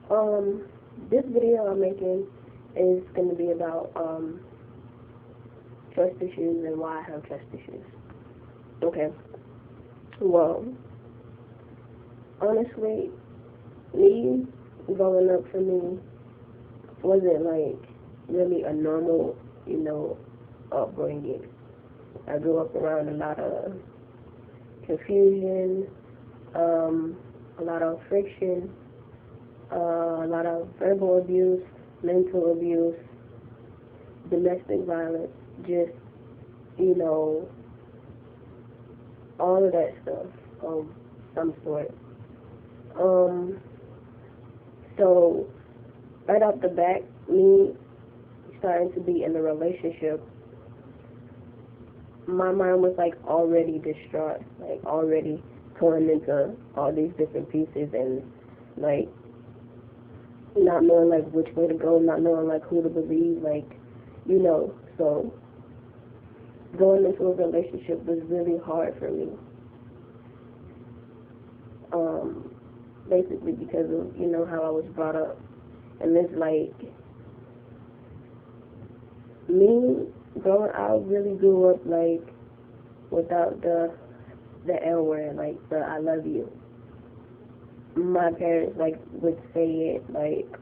This video I'm making is going to be about trust issues and why I have trust issues. Okay. Well, honestly, me growing up for me wasn't like really a normal, upbringing. I grew up around a lot of confusion, a lot of friction, a lot of verbal abuse, mental abuse, domestic violence, just, all of that stuff of some sort. So right off the bat, me starting to be in a relationship, my mind was like already distraught, like already torn into all these different pieces, and like not knowing like which way to go, not knowing like who to believe, like, so going into a relationship was really hard for me. Basically because of, how I was brought up. And it's like, me growing, I really grew up like without the L word, like the I love you. My parents like would say it like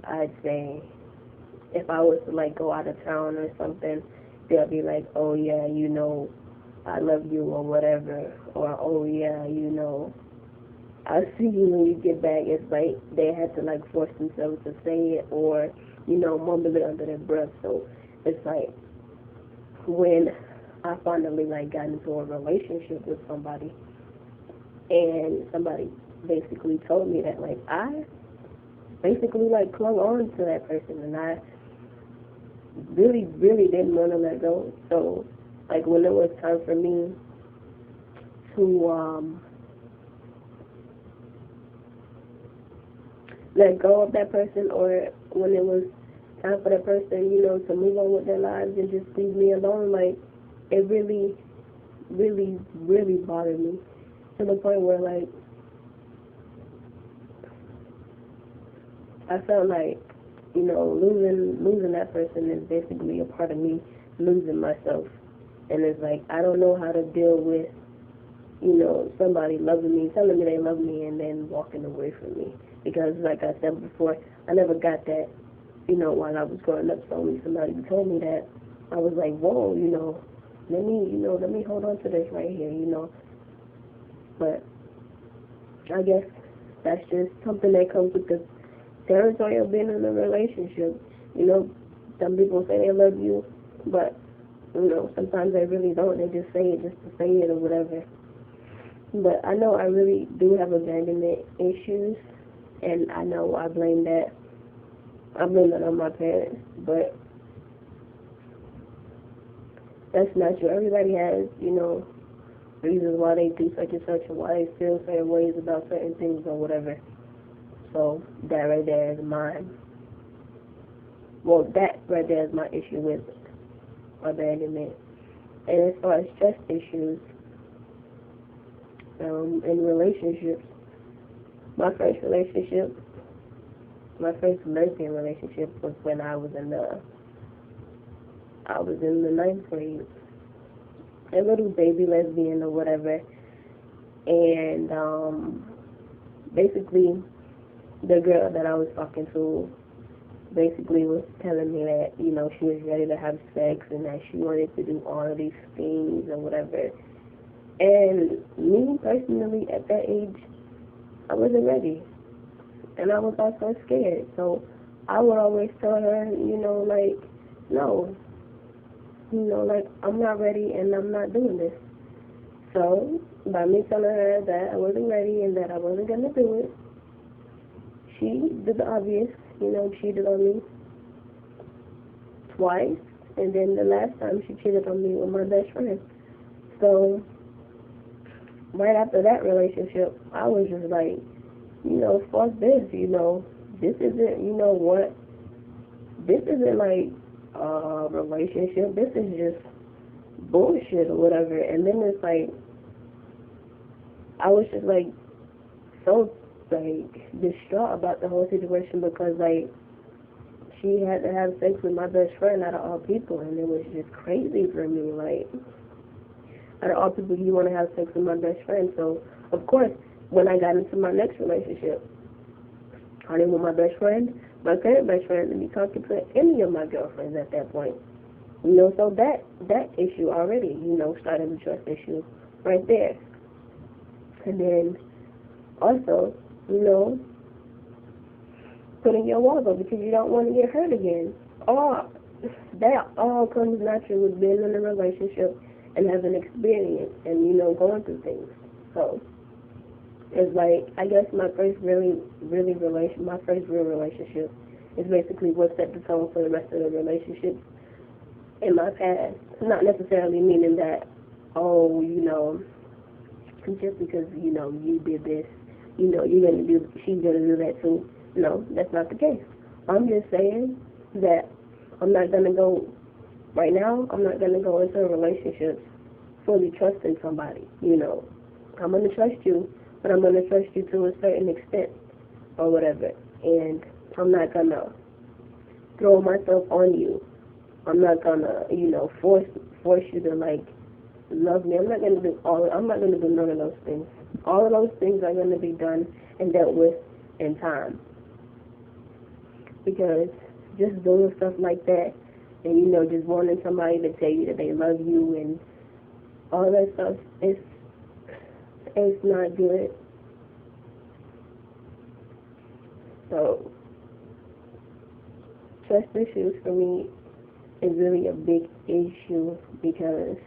I'd say, if I was to like go out of town or something, they'll be like, oh yeah, I love you or whatever, or oh yeah, I'll see you when you get back. It's like they had to like force themselves to say it, or mumble it under their breath. So it's like when I finally like got into a relationship with somebody, and somebody basically told me that, like, I basically like clung on to that person, and I really, really didn't want to let go. So like when it was time for me to let go of that person, or when it was time for that person, to move on with their lives and just leave me alone, like, it really, really, really bothered me to the point where, like, I felt like, losing that person is basically a part of me losing myself. And it's like, I don't know how to deal with, somebody loving me, telling me they love me, and then walking away from me. Because, like I said before, I never got that, while I was growing up. So when somebody told me that, I was like, whoa, let me hold on to this right here, But I guess that's just something that comes with the territory of being in a relationship. Some people say they love you, but, sometimes they really don't. They just say it just to say it or whatever. But I know I really do have abandonment issues, and I know I blame that on my parents, but that's not true. Everybody has, reasons why they do such and such, or why they feel certain ways about certain things or whatever. So that right there is mine. Well, that right there is my issue with abandonment. And as far as trust issues, in relationships, my first lesbian relationship was when I was in the ninth grade. A little baby lesbian or whatever. And basically the girl that I was talking to basically was telling me that, she was ready to have sex and that she wanted to do all of these things or whatever. And me personally at that age, I wasn't ready. And I was also scared. So I would always tell her, like, no. Like, I'm not ready and I'm not doing this. So by me telling her that I wasn't ready and that I wasn't going to do it, she did the obvious, cheated on me twice. And then the last time she cheated on me with my best friend. So right after that relationship, I was just like, fuck this, this isn't, what, this isn't like a relationship, this is just bullshit or whatever. And then it's like, I was just like so like distraught about the whole situation because like she had to have sex with my best friend out of all people, and it was just crazy for me. Like, out of all people, you want to have sex with my best friend. So of course, when I got into my next relationship, I didn't want my best friend, my current best friend, to be talking to any of my girlfriends at that point. You know, so that issue already, you know, started the trust issue right there. And then also, you know, putting your walls up because you don't want to get hurt again. That all comes naturally with being in a relationship and having experience and, you know, going through things. So it's like, I guess my first real relationship is basically what set the tone for the rest of the relationships in my past. Not necessarily meaning that, oh, you know, just because, you know, you did this, you know, she's gonna do that too. No, that's not the case. I'm just saying that I'm not gonna go right now. I'm not gonna go into a relationship fully trusting somebody. You know, I'm gonna trust you, but I'm gonna trust you to a certain extent or whatever. And I'm not gonna throw myself on you. I'm not gonna, you know, force you to like love me. I'm not gonna do none of those things. All of those things are gonna be done and dealt with in time. Because just doing stuff like that and, you know, just wanting somebody to tell you that they love you and all that stuff, it's not good. So trust issues for me is really a big issue because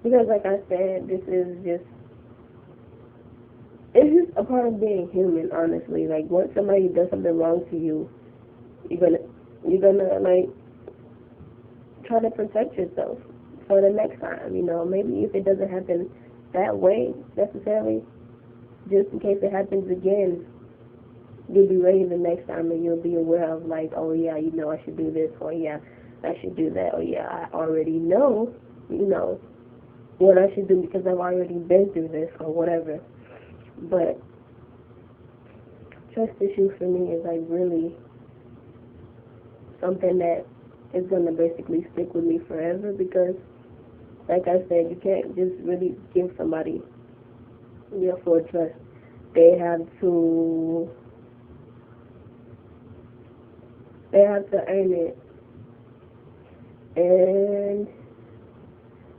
like I said, it's just a part of being human, honestly. Like, once somebody does something wrong to you, you're gonna like try to protect yourself for the next time. You know, maybe if it doesn't happen that way necessarily, just in case it happens again, you'll be ready the next time and you'll be aware of like, oh yeah, you know, I should do this, or yeah, I should do that, or yeah, I already know, you know, what I should do because I've already been through this or whatever. But trust issue for me is like really something that is gonna basically stick with me forever because, like I said, you can't just really give somebody your full trust. They have to earn it. And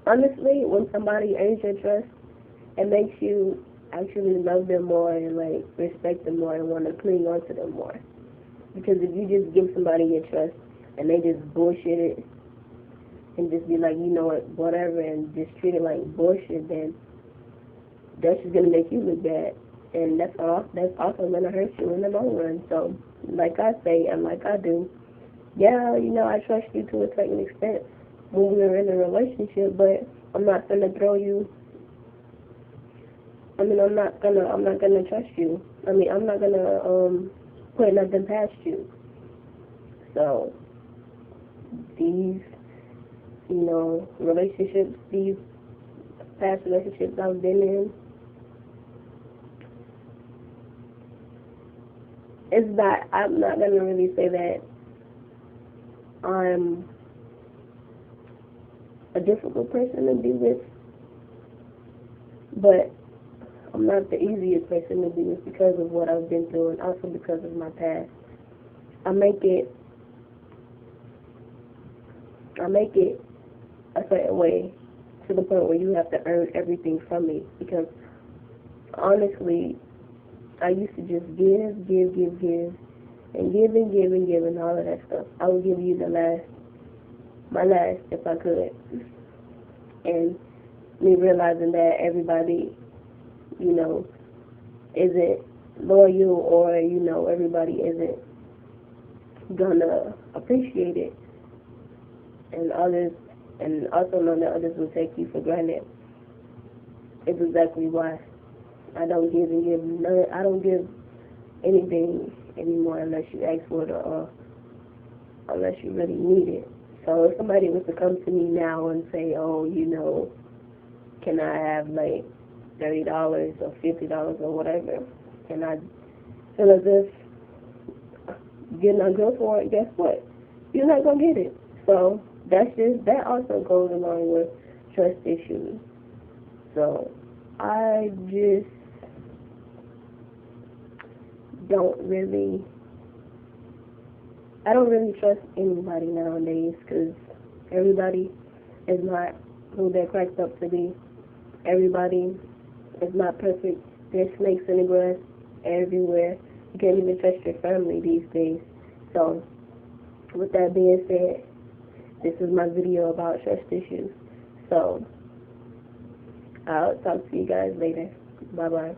honestly, when somebody earns your trust, it makes you actually love them more and like respect them more and want to cling on to them more. Because if you just give somebody your trust and they just bullshit it and just be like, you know what, whatever, and just treat it like bullshit, then that's just gonna make you look bad, and that's also gonna hurt you in the long run. So, like I say and like I do, yeah, you know, I trust you to a certain extent when we're in a relationship, but I'm not gonna throw you. I'm not gonna trust you. I'm not gonna put nothing past you. So these, you know, these past relationships I've been in, I'm not gonna really say that I'm a difficult person to be with, but I'm not the easiest person to be with because of what I've been through and also because of my past. I make it a certain way to the point where you have to earn everything from me, because honestly, I used to just give, and give and all of that stuff. I would give you my last if I could. And me realizing that everybody, you know, isn't loyal, or, you know, everybody isn't gonna appreciate it, and also know that others will take you for granted. It's exactly why I don't give anything anymore unless you ask for it or unless you really need it. So if somebody was to come to me now and say, oh, you know, can I have like $30 or $50 or whatever, and I feel as if you're not good for it, guess what? You're not gonna get it. So that also goes along with trust issues. So I just don't really trust anybody nowadays, because everybody is not who they're cracked up to be. Everybody is not perfect. There's snakes in the grass everywhere. You can't even trust your family these days. So, with that being said, this is my video about trust issues. So, I'll talk to you guys later. Bye-bye.